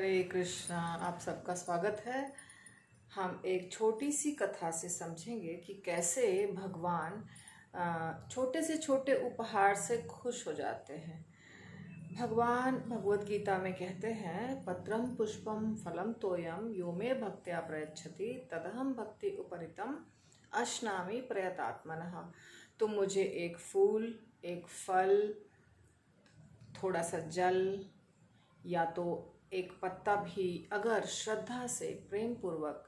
हरे कृष्णा। आप सबका स्वागत है। हम एक छोटी सी कथा से समझेंगे कि कैसे भगवान छोटे से छोटे उपहार से खुश हो जाते हैं। भगवान भगवत गीता में कहते हैं, पत्रम पुष्पम फलम तोयम यो मे भक्त्या प्रयच्छति तदहम भक्ति उपरितम अश्नामि प्रयतात्मनः। तुम मुझे एक फूल, एक फल, थोड़ा सा जल या तो एक पत्ता भी अगर श्रद्धा से प्रेम पूर्वक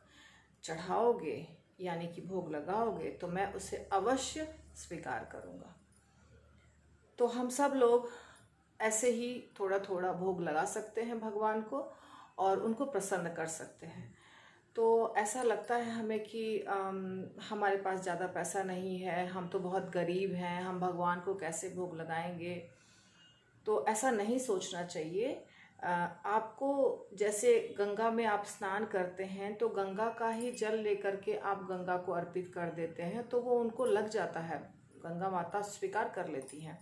चढ़ाओगे यानी कि भोग लगाओगे तो मैं उसे अवश्य स्वीकार करूँगा। तो हम सब लोग ऐसे ही थोड़ा थोड़ा भोग लगा सकते हैं भगवान को और उनको प्रसन्न कर सकते हैं। तो ऐसा लगता है हमें कि हमारे पास ज़्यादा पैसा नहीं है, हम तो बहुत गरीब हैं, हम भगवान को कैसे भोग लगाएंगे। तो ऐसा नहीं सोचना चाहिए। आपको जैसे गंगा में आप स्नान करते हैं तो गंगा का ही जल लेकर के आप गंगा को अर्पित कर देते हैं तो वो उनको लग जाता है, गंगा माता स्वीकार कर लेती हैं।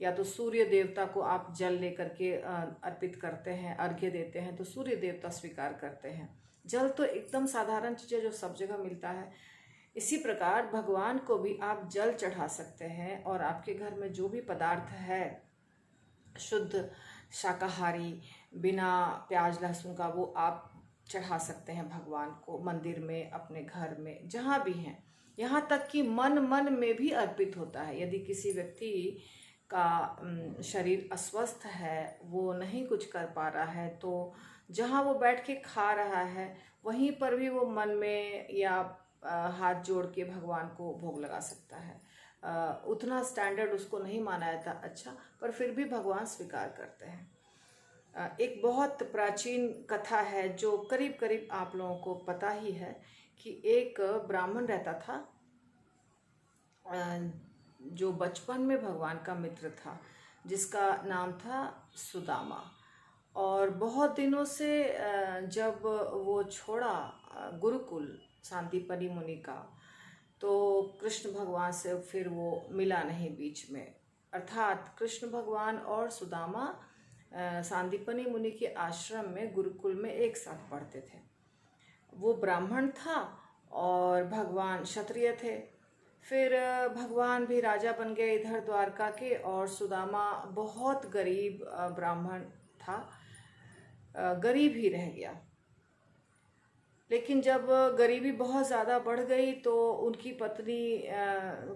या तो सूर्य देवता को आप जल लेकर के अर्पित करते हैं, अर्घ्य देते हैं तो सूर्य देवता स्वीकार करते हैं। जल तो एकदम साधारण चीज़ है जो सब जगह मिलता है। इसी प्रकार भगवान को भी आप जल चढ़ा सकते हैं और आपके घर में जो भी पदार्थ है शुद्ध शाकाहारी बिना प्याज लहसुन का वो आप चढ़ा सकते हैं भगवान को, मंदिर में, अपने घर में, जहाँ भी हैं। यहाँ तक कि मन मन में भी अर्पित होता है। यदि किसी व्यक्ति का शरीर अस्वस्थ है, वो नहीं कुछ कर पा रहा है, तो जहाँ वो बैठ के खा रहा है वहीं पर भी वो मन में या हाथ जोड़ के भगवान को भोग लगा सकता है। उतना स्टैंडर्ड उसको नहीं माना जाता अच्छा, पर फिर भी भगवान स्वीकार करते हैं। एक बहुत प्राचीन कथा है जो करीब करीब आप लोगों को पता ही है कि एक ब्राह्मण रहता था जो बचपन में भगवान का मित्र था, जिसका नाम था सुदामा। और बहुत दिनों से जब वो छोड़ा गुरुकुल सांदीपनि मुनि का, तो कृष्ण भगवान से फिर वो मिला नहीं बीच में। अर्थात कृष्ण भगवान और सुदामा सांदीपनि मुनि के आश्रम में गुरुकुल में एक साथ पढ़ते थे। वो ब्राह्मण था और भगवान क्षत्रिय थे। फिर भगवान भी राजा बन गए इधर द्वारका के, और सुदामा बहुत गरीब ब्राह्मण था, गरीब ही रह गया। लेकिन जब गरीबी बहुत ज़्यादा बढ़ गई तो उनकी पत्नी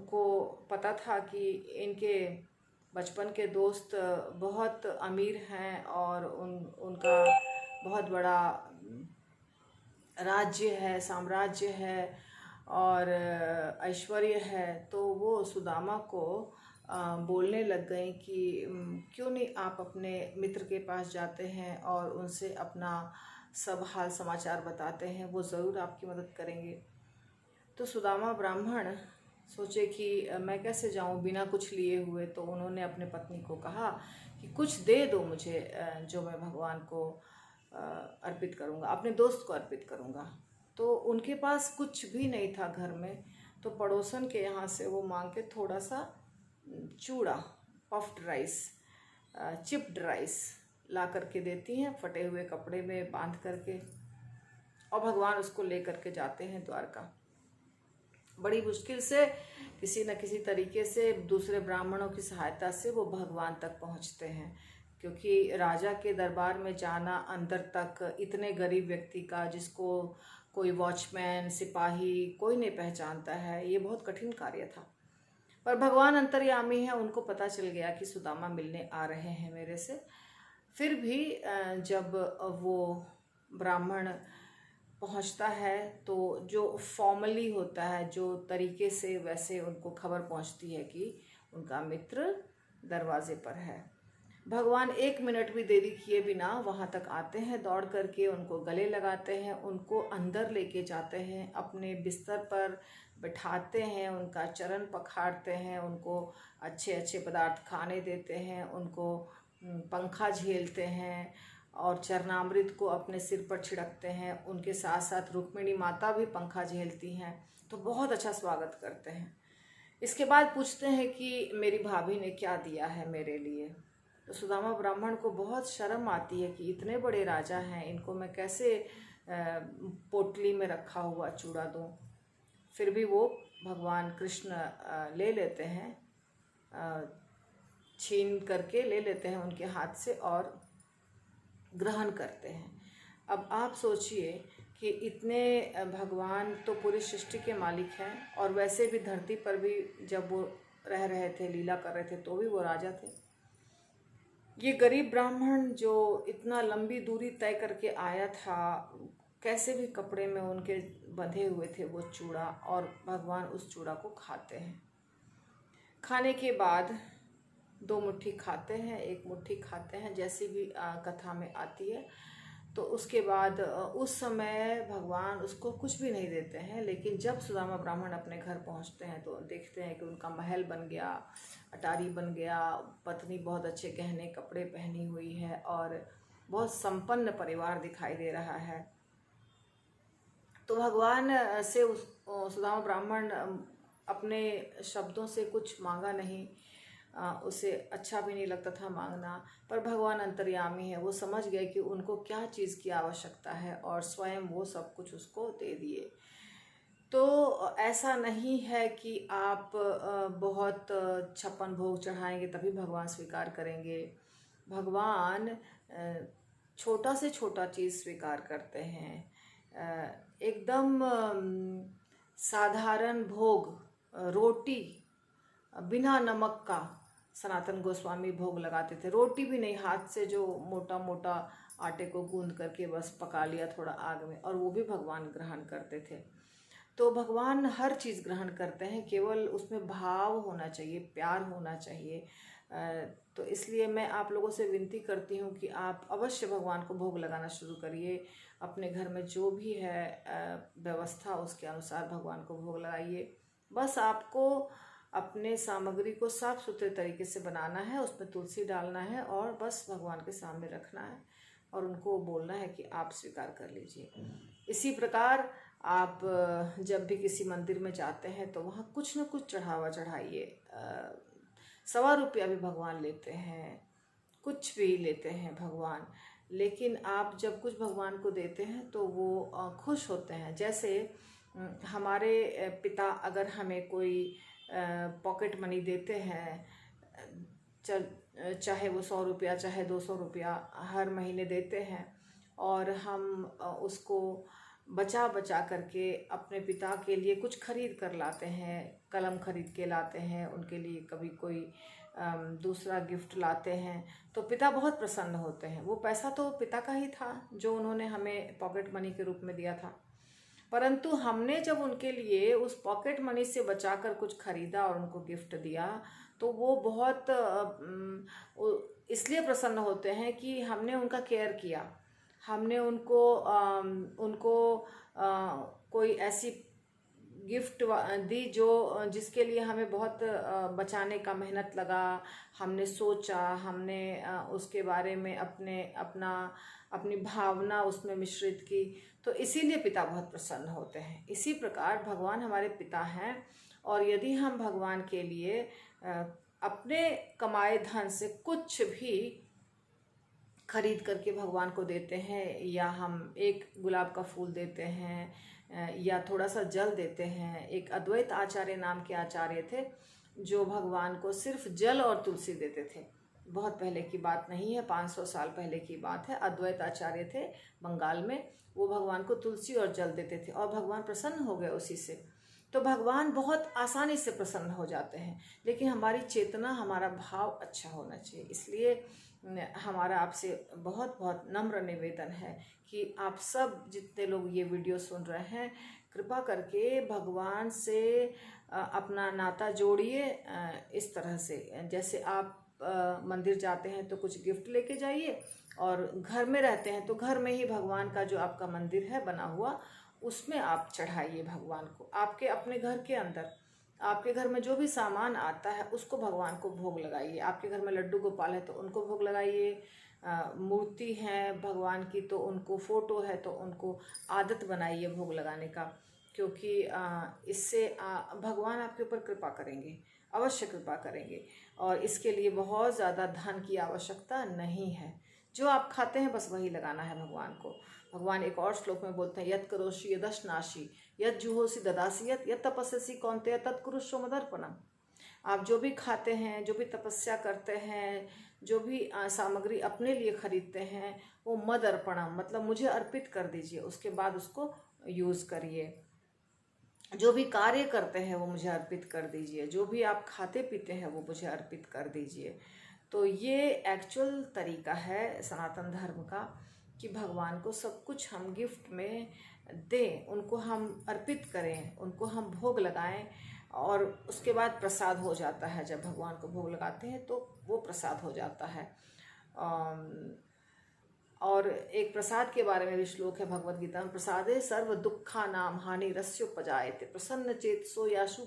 को पता था कि इनके बचपन के दोस्त बहुत अमीर हैं और उनका बहुत बड़ा राज्य है, साम्राज्य है और ऐश्वर्य है। तो वो सुदामा को बोलने लग गई कि क्यों नहीं आप अपने मित्र के पास जाते हैं और उनसे अपना सब हाल समाचार बताते हैं, वो ज़रूर आपकी मदद करेंगे। तो सुदामा ब्राह्मण सोचे कि मैं कैसे जाऊं बिना कुछ लिए हुए। तो उन्होंने अपने पत्नी को कहा कि कुछ दे दो मुझे जो मैं भगवान को अर्पित करूंगा, अपने दोस्त को अर्पित करूंगा। तो उनके पास कुछ भी नहीं था घर में, तो पड़ोसन के यहाँ से वो मांग के थोड़ा सा चूड़ा, पफ्ड राइस, चिप्ड राइस ला करके देती हैं, फटे हुए कपड़े में बांध करके, और भगवान उसको ले करके जाते हैं द्वारका। बड़ी मुश्किल से किसी न किसी तरीके से दूसरे ब्राह्मणों की सहायता से वो भगवान तक पहुंचते हैं, क्योंकि राजा के दरबार में जाना अंदर तक इतने गरीब व्यक्ति का, जिसको कोई वॉचमैन, सिपाही कोई नहीं पहचानता है, ये बहुत कठिन कार्य था। पर भगवान अंतर्यामी है, उनको पता चल गया कि सुदामा मिलने आ रहे हैं मेरे से। फिर भी जब वो ब्राह्मण पहुंचता है तो जो फॉर्मली होता है, जो तरीके से, वैसे उनको खबर पहुंचती है कि उनका मित्र दरवाजे पर है। भगवान 1 मिनट भी देरी किए बिना वहां तक आते हैं, दौड़ करके उनको गले लगाते हैं, उनको अंदर लेके जाते हैं, अपने बिस्तर पर बिठाते हैं, उनका चरण पखारते हैं, उनको अच्छे अच्छे पदार्थ खाने देते हैं, उनको पंखा झेलते हैं और चरणामृत को अपने सिर पर छिड़कते हैं। उनके साथ साथ रुक्मिणी माता भी पंखा झेलती हैं, तो बहुत अच्छा स्वागत करते हैं। इसके बाद पूछते हैं कि मेरी भाभी ने क्या दिया है मेरे लिए। तो सुदामा ब्राह्मण को बहुत शर्म आती है कि इतने बड़े राजा हैं, इनको मैं कैसे पोटली में रखा हुआ चूड़ा दूं। फिर भी वो भगवान कृष्ण ले लेते हैं, छीन करके ले लेते हैं उनके हाथ से और ग्रहण करते हैं। अब आप सोचिए कि इतने भगवान तो पूरी सृष्टि के मालिक हैं, और वैसे भी धरती पर भी जब वो रह रहे थे, लीला कर रहे थे, तो भी वो राजा थे। ये गरीब ब्राह्मण जो इतना लंबी दूरी तय करके आया था, कैसे भी कपड़े में उनके बंधे हुए थे वो चूड़ा, और भगवान उस चूड़ा को खाते हैं। खाने के बाद 2 मुट्ठी खाते हैं, 1 मुट्ठी खाते हैं, जैसी भी कथा में आती है। तो उसके बाद उस समय भगवान उसको कुछ भी नहीं देते हैं। लेकिन जब सुदामा ब्राह्मण अपने घर पहुंचते हैं तो देखते हैं कि उनका महल बन गया, अटारी बन गया, पत्नी बहुत अच्छे गहने कपड़े पहनी हुई है और बहुत संपन्न परिवार दिखाई दे रहा है। तो भगवान से सुदामा ब्राह्मण अपने शब्दों से कुछ मांगा नहीं, उसे अच्छा भी नहीं लगता था मांगना, पर भगवान अंतर्यामी है, वो समझ गए कि उनको क्या चीज़ की आवश्यकता है और स्वयं वो सब कुछ उसको दे दिए। तो ऐसा नहीं है कि आप बहुत छप्पन भोग चढ़ाएंगे तभी भगवान स्वीकार करेंगे। भगवान छोटा से छोटा चीज़ स्वीकार करते हैं। एकदम साधारण भोग, रोटी बिना नमक का सनातन गोस्वामी भोग लगाते थे। रोटी भी नहीं, हाथ से जो मोटा मोटा आटे को गूंद करके बस पका लिया थोड़ा आग में, और वो भी भगवान ग्रहण करते थे। तो भगवान हर चीज़ ग्रहण करते हैं, केवल उसमें भाव होना चाहिए, प्यार होना चाहिए। तो इसलिए मैं आप लोगों से विनती करती हूँ कि आप अवश्य भगवान को भोग लगाना शुरू करिए। अपने घर में जो भी है व्यवस्था, उसके अनुसार भगवान को भोग लगाइए। बस आपको अपने सामग्री को साफ सुथरे तरीके से बनाना है, उसमें तुलसी डालना है और बस भगवान के सामने रखना है और उनको बोलना है कि आप स्वीकार कर लीजिए। इसी प्रकार आप जब भी किसी मंदिर में जाते हैं तो वहाँ कुछ न कुछ चढ़ावा चढ़ाइए। 1.25 रुपया भी भगवान लेते हैं, कुछ भी लेते हैं भगवान, लेकिन आप जब कुछ भगवान को देते हैं तो वो खुश होते हैं। जैसे हमारे पिता अगर हमें कोई पॉकेट मनी देते हैं, चाहे वो 100 रुपया चाहे 200 रुपया हर महीने देते हैं, और हम उसको बचा बचा करके अपने पिता के लिए कुछ खरीद कर लाते हैं, कलम खरीद के लाते हैं उनके लिए, कभी कोई दूसरा गिफ्ट लाते हैं, तो पिता बहुत प्रसन्न होते हैं। वो पैसा तो पिता का ही था जो उन्होंने हमें पॉकेट मनी के रूप में दिया था, परंतु हमने जब उनके लिए उस पॉकेट मनी से बचाकर कुछ खरीदा और उनको गिफ्ट दिया, तो वो बहुत इसलिए प्रसन्न होते हैं कि हमने उनका केयर किया, हमने उनको कोई ऐसी गिफ्ट दी जो जिसके लिए हमें बहुत बचाने का मेहनत लगा, हमने सोचा, हमने उसके बारे में अपनी भावना उसमें मिश्रित की, तो इसीलिए पिता बहुत प्रसन्न होते हैं। इसी प्रकार भगवान हमारे पिता हैं, और यदि हम भगवान के लिए अपने कमाए धन से कुछ भी खरीद करके भगवान को देते हैं, या हम एक गुलाब का फूल देते हैं या थोड़ा सा जल देते हैं। एक अद्वैत आचार्य नाम के आचार्य थे जो भगवान को सिर्फ जल और तुलसी देते थे। बहुत पहले की बात नहीं है, 500 साल पहले की बात है। अद्वैत आचार्य थे बंगाल में, वो भगवान को तुलसी और जल देते थे और भगवान प्रसन्न हो गए उसी से। तो भगवान बहुत आसानी से प्रसन्न हो जाते हैं, लेकिन हमारी चेतना, हमारा भाव अच्छा होना चाहिए। इसलिए हमारा आपसे बहुत बहुत नम्र निवेदन है कि आप सब जितने लोग ये वीडियो सुन रहे हैं, कृपा करके भगवान से अपना नाता जोड़िए। इस तरह से जैसे आप मंदिर जाते हैं तो कुछ गिफ्ट लेके जाइए, और घर में रहते हैं तो घर में ही भगवान का जो आपका मंदिर है बना हुआ, उसमें आप चढ़ाइए भगवान को। आपके अपने घर के अंदर, आपके घर में जो भी सामान आता है उसको भगवान को भोग लगाइए। आपके घर में लड्डू गोपाल है तो उनको भोग लगाइए, मूर्ति है भगवान की तो उनको, फोटो है तो उनको आदत बनाइए भोग लगाने का, क्योंकि इससे भगवान आपके ऊपर कृपा करेंगे। अवश्य कृपा करेंगे। और इसके लिए बहुत ज़्यादा धन की आवश्यकता नहीं है। जो आप खाते हैं बस वही लगाना है भगवान को। भगवान एक और श्लोक में बोलते हैं, यत् करोषि यदश्नासि यत् जुहोसि ददासि यत् तपस्यसि कौन्तेय तत्कुरुष्व मदर्पणम्। आप जो भी खाते हैं, जो भी तपस्या करते हैं, जो भी सामग्री अपने लिए खरीदते हैं, वो मद अर्पणम मतलब मुझे अर्पित कर दीजिए, उसके बाद उसको यूज़ करिए। जो भी कार्य करते हैं वो मुझे अर्पित कर दीजिए, जो भी आप खाते पीते हैं वो मुझे अर्पित कर दीजिए। तो ये एक्चुअल तरीका है सनातन धर्म का कि भगवान को सब कुछ हम गिफ्ट में दें, उनको हम अर्पित करें, उनको हम भोग लगाएं और उसके बाद प्रसाद हो जाता है। जब भगवान को भोग लगाते हैं तो वो प्रसाद हो जाता है। और एक प्रसाद के बारे में भी श्लोक है भगवद गीता में, प्रसादे सर्व दुखा नाम हानि रस्योपजायते प्रसन्न चेतसो याशु,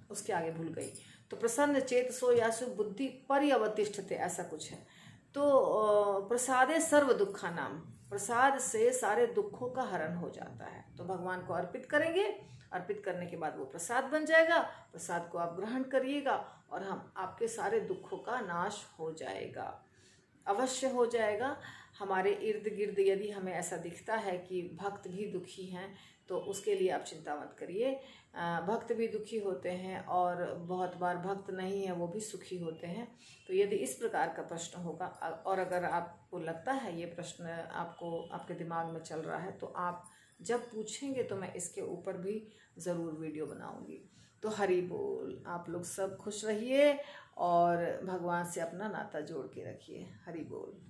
उसके आगे भूल गई, तो प्रसन्न चेतसो यासु बुद्धि पर्यवतिष्ठते, ऐसा कुछ है। तो प्रसादे सर्व दुखा नाम, प्रसाद से सारे दुखों का हरण हो जाता है। तो भगवान को अर्पित करेंगे, अर्पित करने के बाद वो प्रसाद बन जाएगा, प्रसाद को आप ग्रहण करिएगा और हम आपके सारे दुखों का नाश हो जाएगा, अवश्य हो जाएगा। हमारे इर्द गिर्द यदि हमें ऐसा दिखता है कि भक्त भी दुखी हैं तो उसके लिए आप चिंता मत करिए। भक्त भी दुखी होते हैं और बहुत बार भक्त नहीं है वो भी सुखी होते हैं। तो यदि इस प्रकार का प्रश्न होगा और अगर आपको लगता है ये प्रश्न आपको आपके दिमाग में चल रहा है तो आप जब पूछेंगे तो मैं इसके ऊपर भी ज़रूर वीडियो बनाऊंगी। तो हरि बोल, आप लोग सब खुश रहिए और भगवान से अपना नाता जोड़ के रखिए। हरि बोल।